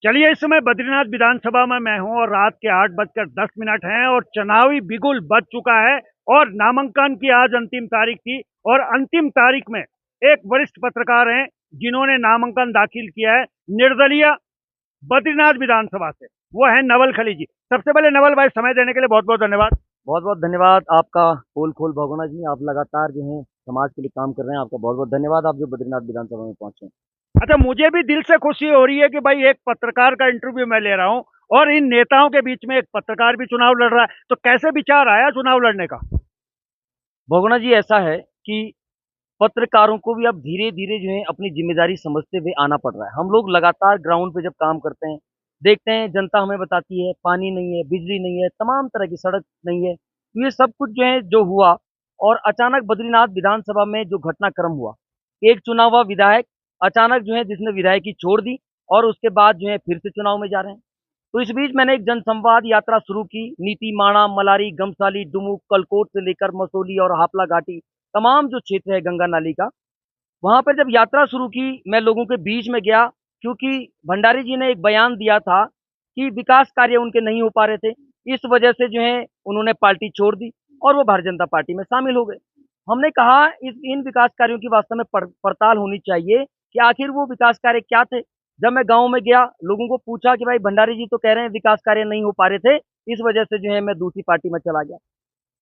चलिए, इस समय बद्रीनाथ विधानसभा में मैं हूं और रात के 8:10 हैं और चुनावी बिगुल बज चुका है। और नामांकन की आज अंतिम तारीख थी और अंतिम तारीख में एक वरिष्ठ पत्रकार हैं जिन्होंने नामांकन दाखिल किया है निर्दलीय बद्रीनाथ विधानसभा से। वो है नवल खली जी। सबसे पहले नवल भाई, समय देने के लिए बहुत बहुत धन्यवाद। बहुत बहुत धन्यवाद आपका। फूल खोल भगोना जी, आप लगातार जो है समाज के लिए काम कर रहे हैं। आपका बहुत बहुत धन्यवाद, आप जो बद्रीनाथ विधानसभा में पहुंचे। अच्छा, मुझे भी दिल से खुशी हो रही है कि भाई एक पत्रकार का इंटरव्यू मैं ले रहा हूं और इन नेताओं के बीच में एक पत्रकार भी चुनाव लड़ रहा है। तो कैसे विचार आया चुनाव लड़ने का? भगोना जी, ऐसा है कि पत्रकारों को भी अब धीरे धीरे जो है अपनी जिम्मेदारी समझते हुए आना पड़ रहा है। हम लोग लगातार ग्राउंड पे जब काम करते हैं, देखते हैं जनता हमें बताती है पानी नहीं है, बिजली नहीं है, तमाम तरह की सड़क नहीं है। तो ये सब कुछ जो है जो हुआ, और अचानक बद्रीनाथ विधानसभा में जो घटनाक्रम हुआ, एक चुना हुआ विधायक अचानक जो है जिसने विधायकी छोड़ दी और उसके बाद जो है फिर से चुनाव में जा रहे हैं। तो इस बीच मैंने एक जनसंवाद यात्रा शुरू की। नीति, माणा, मलारी, गमसाली, डुमुक, कलकोट से लेकर मसोली और हापला घाटी, तमाम जो क्षेत्र है गंगा नाली का, वहां पर जब यात्रा शुरू की, मैं लोगों के बीच में गया। क्योंकि भंडारी जी ने एक बयान दिया था कि विकास कार्य उनके नहीं हो पा रहे थे, इस वजह से जो है उन्होंने पार्टी छोड़ दी और वो भारतीय जनता पार्टी में शामिल हो गए। हमने कहा इन विकास कार्यों की वास्तव में पड़ताल होनी चाहिए कि आखिर वो विकास कार्य क्या थे। जब मैं गांव में गया, लोगों को पूछा कि भाई भंडारी जी तो कह रहे हैं विकास कार्य नहीं हो पा रहे थे, इस वजह से जो है मैं दूसरी पार्टी में चला गया।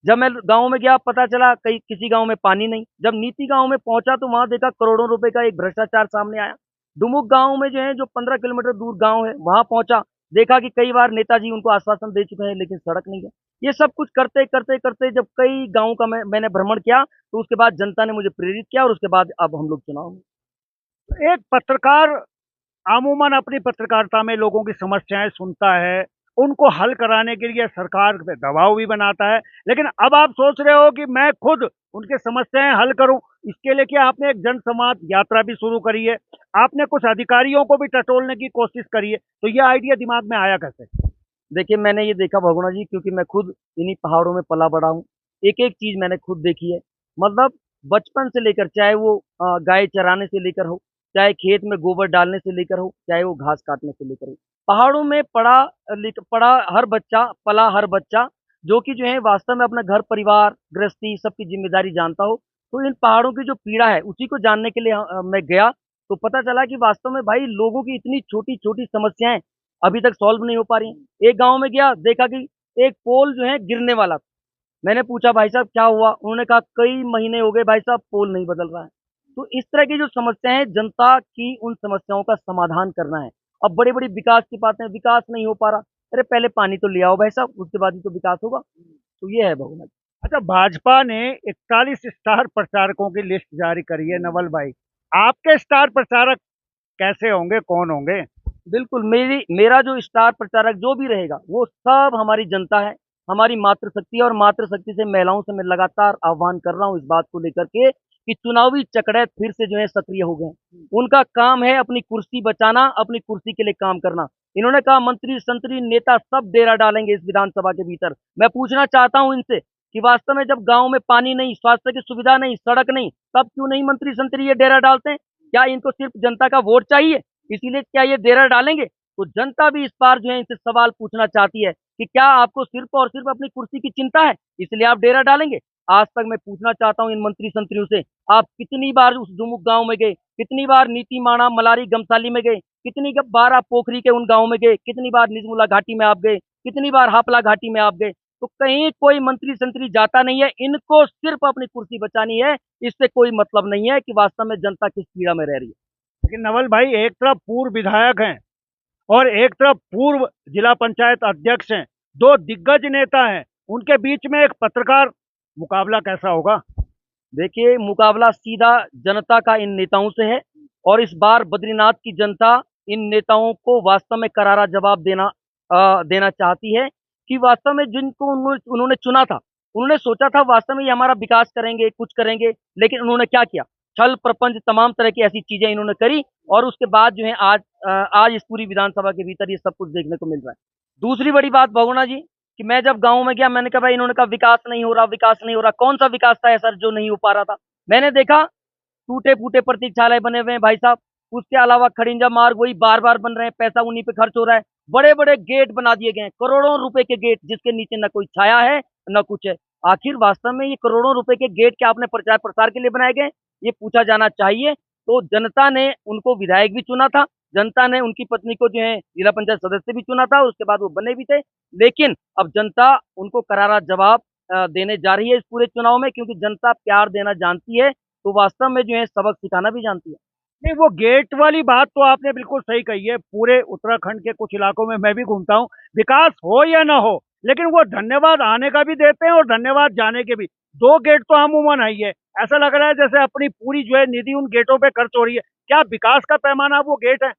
जब मैं गांव में गया, पता चला कहीं किसी गांव में पानी नहीं। जब नीति गांव में पहुंचा तो वहां देखा करोड़ों रुपए का एक भ्रष्टाचार सामने आया। डुमुक गांव में जो है, जो 15 किलोमीटर दूर गांव है, वहां पहुंचा, देखा कि कई बार नेताजी उनको आश्वासन दे चुके हैं लेकिन सड़क नहीं है। ये सब कुछ करते करते करते जब कई गाँव का मैंने भ्रमण किया, तो उसके बाद जनता ने मुझे प्रेरित किया और उसके बाद अब हम लोग चुनाव में। एक पत्रकार अमूमन अपनी पत्रकारिता में लोगों की समस्याएं सुनता है, उनको हल कराने के लिए सरकार पे दबाव भी बनाता है। लेकिन अब आप सोच रहे हो कि मैं खुद उनकी समस्याएं हल करूं। इसके लिए क्या आपने एक जनसंवाद यात्रा भी शुरू करी है? आपने कुछ अधिकारियों को भी टटोलने की कोशिश करी है? तो यह आइडिया दिमाग में आया कैसे? देखिए, मैंने ये देखा भगोना जी, क्योंकि मैं खुद इन्हीं पहाड़ों में पला बड़ा हूँ। एक एक चीज मैंने खुद देखी है। मतलब बचपन से लेकर, चाहे वो गाय चराने से लेकर हो, चाहे खेत में गोबर डालने से लेकर हो, चाहे वो घास काटने से लेकर हो, पहाड़ों में पड़ा हर बच्चा, पला हर बच्चा, जो कि जो है वास्तव में अपना घर परिवार गृहस्थी सबकी जिम्मेदारी जानता हो। तो इन पहाड़ों की जो पीड़ा है उसी को जानने के लिए मैं गया। तो पता चला कि वास्तव में भाई लोगों की इतनी छोटी छोटी समस्याएं अभी तक सॉल्व नहीं हो पा रही हैं। एक गांव में गया, देखा कि एक पोल जो है गिरने वाला था। मैंने पूछा भाई साहब क्या हुआ, उन्होंने कहा कई महीने हो गए भाई साहब, पोल नहीं बदल रहा है। तो इस तरह की जो समस्याएं हैं, जनता की उन समस्याओं का समाधान करना है। अब बड़ी बड़ी विकास की बातें, विकास नहीं हो पा रहा। अरे पहले पानी तो ले आओ भाई साहब, उसके बाद ही तो विकास होगा। तो ये है बहुमत। अच्छा, भाजपा ने 41 स्टार प्रचारकों की लिस्ट जारी करी है नवल भाई। आपके स्टार प्रचारक कैसे होंगे, कौन होंगे? बिल्कुल, मेरा जो स्टार प्रचारक जो भी रहेगा वो सब हमारी जनता है, हमारी मातृशक्ति है। और मातृशक्ति से, महिलाओं से मैं लगातार आह्वान कर रहा हूँ इस बात को लेकर के कि चुनावी चक्र फिर से जो है सक्रिय हो गए हैं। उनका काम है अपनी कुर्सी बचाना, अपनी कुर्सी के लिए काम करना। इन्होंने कहा मंत्री संतरी नेता सब डेरा डालेंगे इस विधानसभा के भीतर। मैं पूछना चाहता हूं इनसे कि वास्तव में जब गांव में पानी नहीं, स्वास्थ्य की सुविधा नहीं, सड़क नहीं, तब क्यों नहीं मंत्री संतरी ये डेरा डालते हैं? क्या इनको सिर्फ जनता का वोट चाहिए, इसीलिए क्या ये डेरा डालेंगे? तो जनता भी इस बार जो है इनसे सवाल पूछना चाहती है कि क्या आपको सिर्फ और सिर्फ अपनी कुर्सी की चिंता है, इसलिए आप डेरा डालेंगे? आज तक मैं पूछना चाहता हूं इन मंत्री संतरियों से, आप कितनी बार उस दुमुक गांव में गए, कितनी बार नीति, माणा, मलारी, गमसाली में गए, कितनी बार आप पोखरी के उन गांव में गए, कितनी बार निजमुला घाटी में आप गए, कितनी बार हापला घाटी में आप गए? तो कहीं कोई मंत्री संतरी जाता नहीं है। इनको सिर्फ अपनी कुर्सी बचानी है, इससे कोई मतलब नहीं है कि वास्तव में जनता किस पीड़ा में रह रही है। लेकिन नवल भाई, एक तरफ पूर्व विधायक हैं और एक तरफ पूर्व जिला पंचायत अध्यक्ष हैं, दो दिग्गज नेता हैं, उनके बीच में एक पत्रकार, मुकाबला कैसा होगा? देखिए, मुकाबला सीधा जनता का इन नेताओं से है। और इस बार बद्रीनाथ की जनता इन नेताओं को वास्तव में करारा जवाब देना चाहती है कि वास्तव में जिनको उन्होंने चुना था, उन्होंने सोचा था वास्तव में ये हमारा विकास करेंगे, कुछ करेंगे, लेकिन उन्होंने क्या किया? छल प्रपंच, तमाम तरह की ऐसी चीजें इन्होंने करी। और उसके बाद जो है आज इस पूरी विधानसभा के भीतर ये सब कुछ देखने को मिल रहा है। दूसरी बड़ी बात भगोना जी, कि मैं जब गाँव में गया, मैंने कहा भाई, इन्होंने कहा विकास नहीं हो रहा, विकास नहीं हो रहा। कौन सा विकास था ऐसा जो नहीं हो पा रहा था? मैंने देखा टूटे फूटे प्रतीक्षालय बने हुए हैं भाई साहब, उसके अलावा खड़िंजा मार्ग वही बार-बार बन रहे हैं, पैसा उन्हीं पे खर्च हो रहा है। बड़े-बड़े गेट बना दिए गए हैं, करोड़ों रुपए के गेट जिसके नीचे न कोई छाया है, न कुछ है। आखिर वास्तव में ये करोड़ों रुपए के गेट क्या अपने प्रचार-प्रसार के लिए बनाए गए हैं? ये पूछा जाना चाहिए। तो जनता ने उनको विधायक भी चुना था, जनता ने उनकी पत्नी को जो है जिला पंचायत सदस्य भी चुना था, उसके बाद वो बने भी थे। लेकिन अब जनता उनको करारा जवाब देने जा रही है इस पूरे चुनाव में, क्योंकि जनता प्यार देना जानती है, तो वास्तव में जो है सबक सिखाना भी जानती है। नहीं, वो गेट वाली बात तो आपने बिल्कुल सही कही है। पूरे उत्तराखंड के कुछ इलाकों में मैं भी घूमता हूँ, विकास हो या ना हो, लेकिन वो धन्यवाद आने का भी देते हैं और धन्यवाद जाने के भी। 2 गेट तो अमूमन है ही है। ऐसा लग रहा है जैसे अपनी पूरी जो है निधि उन गेटों पे खर्च हो रही है। क्या विकास का पैमाना वो गेट है?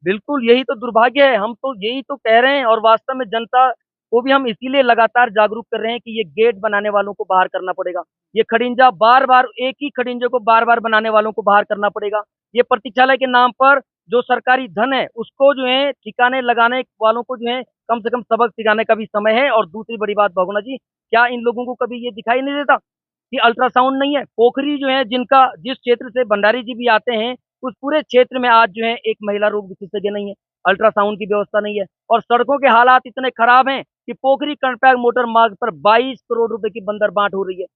बिल्कुल, यही तो दुर्भाग्य है। हम तो यही तो कह रहे हैं और वास्तव में जनता को भी हम इसीलिए लगातार जागरूक कर रहे हैं कि ये गेट बनाने वालों को बाहर करना पड़ेगा। ये खड़िंजा बार-बार एक ही खड़िंजे को बार-बार बनाने वालों को बाहर करना पड़ेगा। ये प्रतीक्षालय के नाम पर जो सरकारी धन है, उसको जो है ठिकाने लगाने वालों को जो है कम से कम सबक सिखाने का भी समय है। और दूसरी बड़ी बात बहुगुणा जी, क्या इन लोगों को कभी ये दिखाई नहीं देता कि अल्ट्रासाउंड नहीं है? पोखरी जो है जिनका जिस क्षेत्र से भंडारी जी भी आते हैं, उस पूरे क्षेत्र में आज जो है एक महिला रोग विशेषज्ञ नहीं है, अल्ट्रासाउंड की व्यवस्था नहीं है और सड़कों के हालात इतने खराब हैं कि पोखरी कर्णप्रयाग मोटर मार्ग पर 22 करोड़ रुपए की बंदरबांट हो रही है।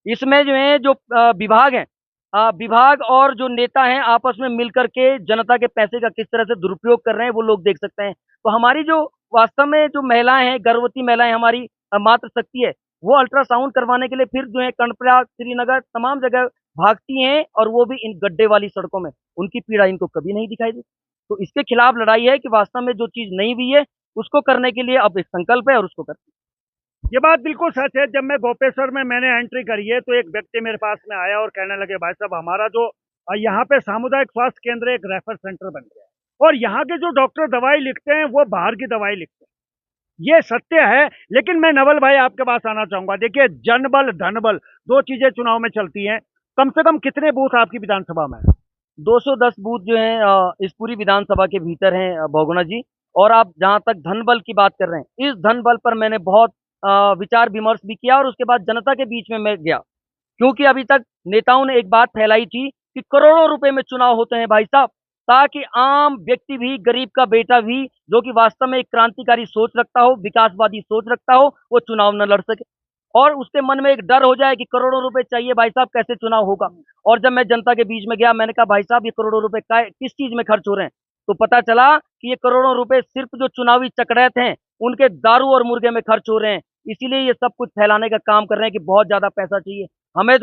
इसमें जो है जो विभाग हैं, विभाग और जो नेता हैं आपस में मिलकर के जनता के पैसे का किस तरह से दुरुपयोग कर रहे हैं वो लोग देख सकते हैं। तो हमारी जो वास्तव में जो महिलाएँ हैं, गर्भवती महिलाएँ हमारी मातृ शक्ति है, वो अल्ट्रासाउंड करवाने के लिए फिर जो है कर्णप्रयाग, श्रीनगर तमाम जगह भागती हैं और वो भी इन गड्ढे वाली सड़कों में। उनकी पीड़ा इनको कभी नहीं दिखाई देती। तो इसके खिलाफ लड़ाई है कि वास्तव में जो चीज़ नहीं हुई है, उसको करने के लिए अब एक संकल्प है और उसको करते हैं। ये बात बिल्कुल सच है। जब मैं गोपेश्वर में मैंने एंट्री करी है, तो एक व्यक्ति मेरे पास में आया और कहने लगे, भाई साहब हमारा जो यहाँ पे सामुदायिक स्वास्थ्य केंद्र एक रेफर सेंटर बन गया है और यहाँ के जो डॉक्टर दवाई लिखते हैं वो बाहर की दवाई लिखते हैं। ये सत्य है। लेकिन मैं नवल भाई आपके पास आना चाहूंगा। देखिए, जनबल धनबल 2 चीजें चुनाव में चलती हैं। कम से कम कितने बूथ आपकी विधानसभा में है? 210 बूथ जो हैं इस पूरी विधानसभा के भीतर हैं बहुगुणा जी। और आप जहाँ तक धन बल की बात कर रहे हैं, इस धन बल पर मैंने बहुत विचार विमर्श भी किया और उसके बाद जनता के बीच में मैं गया। क्योंकि अभी तक नेताओं ने एक बात फैलाई थी कि करोड़ों रुपए में चुनाव होते हैं भाई साहब, ताकि आम व्यक्ति भी, गरीब का बेटा भी, जो कि वास्तव में एक क्रांतिकारी सोच रखता हो, विकासवादी सोच रखता हो, वो चुनाव न लड़ सके और उसके मन में एक डर हो जाए कि करोड़ों रुपए चाहिए भाई साहब, कैसे चुनाव होगा। और जब मैं जनता के बीच में गया, मैंने कहा भाई साहब ये करोड़ों रुपए किस चीज में खर्च हो रहे हैं, तो पता चला कि ये करोड़ों रुपए सिर्फ जो चुनावी चक्रैत हैं उनके दारू और मुर्गे में खर्च हो रहे हैं। इसीलिए ये सब कुछ फैलाने का काम कर रहे हैं कि बहुत ज्यादा पैसा चाहिए।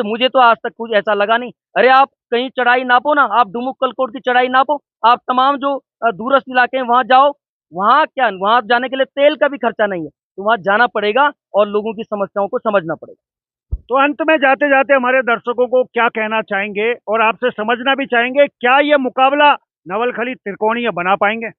मुझे तो आज तक कुछ ऐसा लगा नहीं। अरे आप कहीं चढ़ाई नापो ना, आप डुमुक कलकोट की चढ़ाई नापो, आप तमाम जो दूरस्थ इलाके हैं वहां जाओ, वहां क्या, वहां जाने के लिए तेल का भी खर्चा नहीं है। तो वहां जाना पड़ेगा और लोगों की समस्याओं को समझना पड़ेगा। तो अंत में जाते जाते हमारे दर्शकों को क्या कहना चाहेंगे और आपसे समझना भी चाहेंगे, क्या ये मुकाबला नवल खली त्रिकोणीय बना पाएंगे?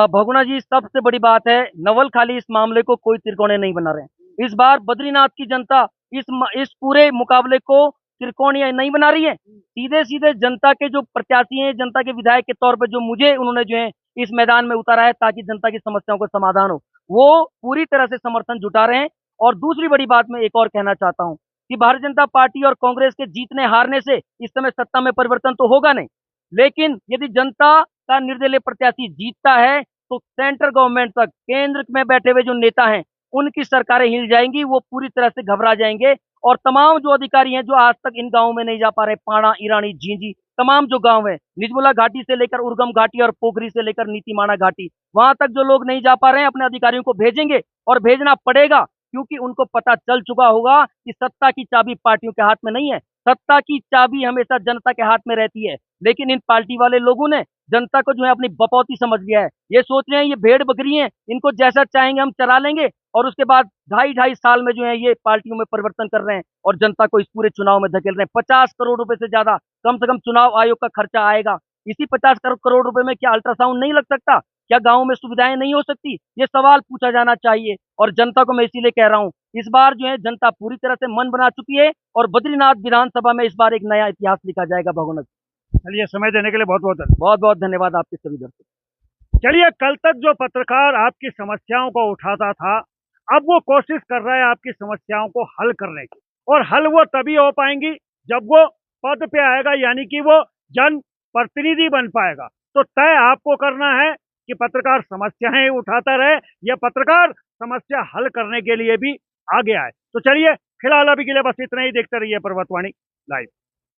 भगुना जी, सबसे बड़ी बात है, नवल खाली इस मामले को कोई त्रिकोणीय नहीं बना रहे हैं। इस बार बद्रीनाथ की जनता इस पूरे मुकाबले को त्रिकोणीय नहीं बना रही है। सीधे सीधे जनता के जो प्रत्याशी हैं, जनता के विधायक के तौर पर जो मुझे उन्होंने जो है इस मैदान में उतारा है ताकि जनता की समस्याओं का समाधान हो, वो पूरी तरह से समर्थन जुटा रहे हैं। और दूसरी बड़ी बात मैं एक और कहना चाहता हूँ कि भारतीय जनता पार्टी और कांग्रेस के जीतने हारने से इस समय सत्ता में परिवर्तन तो होगा नहीं, लेकिन यदि जनता का निर्दलीय प्रत्याशी जीतता है तो सेंट्रल गवर्नमेंट तक, केंद्र में बैठे हुए जो नेता हैं, उनकी सरकारें हिल जाएंगी, वो पूरी तरह से घबरा जाएंगे। और तमाम जो अधिकारी हैं जो आज तक इन गांवों में नहीं जा पा रहे, पाणा, ईरानी, झींझी, तमाम जो गांव है, निजमुला घाटी से लेकर उर्गम घाटी और पोखरी से लेकर नीतीमाणा घाटी, वहां तक जो लोग नहीं जा पा रहे हैं, अपने अधिकारियों को भेजेंगे और भेजना पड़ेगा, क्योंकि उनको पता चल चुका होगा कि सत्ता की चाबी पार्टियों के हाथ में नहीं है, सत्ता की चाबी हमेशा जनता के हाथ में रहती है। लेकिन इन पार्टी वाले लोगों ने जनता को जो है अपनी बपौती समझ लिया है। ये सोच रहे हैं ये भेड़ बकरी हैं, इनको जैसा चाहेंगे हम चरा लेंगे और उसके बाद ढाई ढाई साल में जो है ये पार्टियों में परिवर्तन कर रहे हैं और जनता को इस पूरे चुनाव में धकेल रहे हैं। 50 करोड़ रुपए से ज्यादा कम से कम चुनाव आयोग का खर्चा आएगा। इसी 50 करोड़ रुपए में क्या अल्ट्रासाउंड नहीं लग सकता? क्या गाँव में सुविधाएं नहीं हो सकती? ये सवाल पूछा जाना चाहिए। और जनता को मैं इसीलिए कह रहा हूँ, इस बार जो है जनता पूरी तरह से मन बना चुकी है और बद्रीनाथ विधानसभा में इस बार एक नया इतिहास लिखा जाएगा। भगोनक, चलिए, समय देने के लिए बहुत बहुत धन्यवाद। बहुत बहुत धन्यवाद आपके सभी दर्शक। चलिए, कल तक जो पत्रकार आपकी समस्याओं को उठाता था, अब वो कोशिश कर रहा है आपकी समस्याओं को हल करने की। और हल वो तभी हो पाएंगी जब वो पद पे आएगा, यानी कि वो जन प्रतिनिधि बन पाएगा। तो तय आपको करना है कि पत्रकार समस्याएं उठाता रहे या पत्रकार समस्या हल करने के लिए भी आगे आए। तो चलिए, फिलहाल अभी के लिए बस इतना ही। देखते रहिए पर्वतवाणी लाइव।